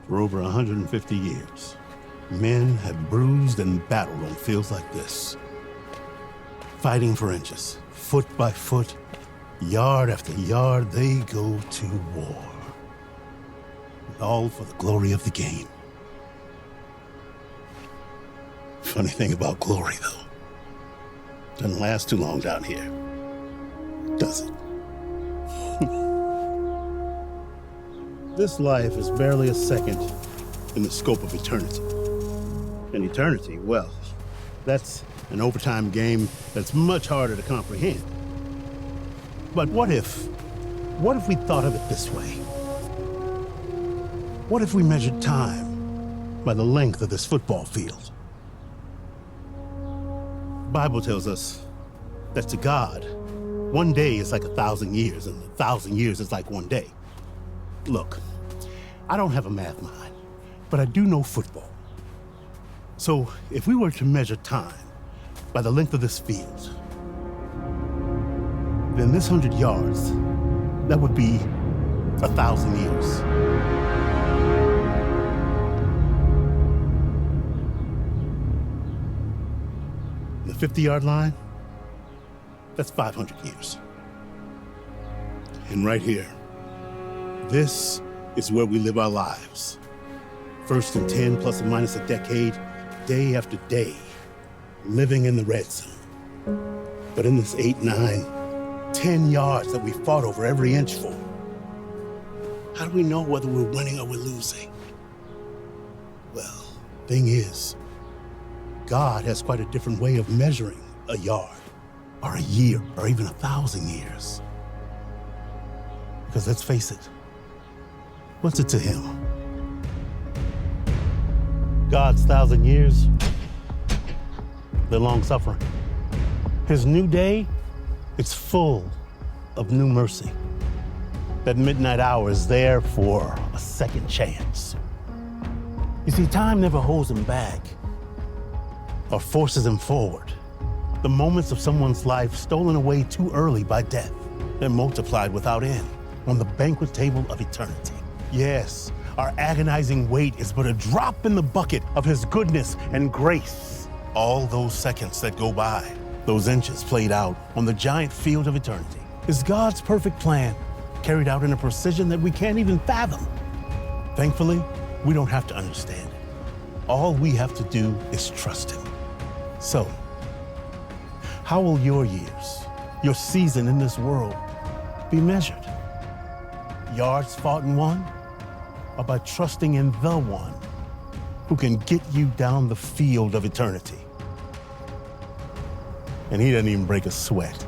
For over 150 years, men have bruised and battled on fields like this, fighting for inches, foot by foot, yard after yard, they go to war. All for the glory of the game. Funny thing about glory, though, doesn't last too long down here, does it? This life is barely a second in the scope of eternity. And eternity, well, that's an overtime game that's much harder to comprehend. But what if we thought of it this way? What if we measured time by the length of this football field? The Bible tells us that to God, one day is like 1,000 years, and 1,000 years is like one day. Look, I don't have a math mind, but I do know football. So if we were to measure time by the length of this field, then this 100 yards, that would be 1,000 years. The 50-yard line, that's 500 years. And right here, this is where we live our lives. First and 10, plus or minus a decade, day after day, living in the red zone. But in this 8, 9, 10 yards that we fought over every inch for, how do we know whether we're winning or we're losing? Well, thing is, God has quite a different way of measuring a yard, or a year, or even 1,000 years. Because let's face it, what's it to him? God's 1,000 years, they're long-suffering. His new day, it's full of new mercy. That midnight hour is there for a second chance. You see, time never holds him back or forces him forward. The moments of someone's life stolen away too early by death and multiplied without end on the banquet table of eternity. Yes, our agonizing wait is but a drop in the bucket of his goodness and grace. All those seconds that go by, those inches played out on the giant field of eternity, is God's perfect plan, carried out in a precision that we can't even fathom. Thankfully, we don't have to understand it. All we have to do is trust him. So, how will your years, your season in this world, be measured? Yards fought and won, or by trusting in the one who can get you down the field of eternity? And he doesn't even break a sweat.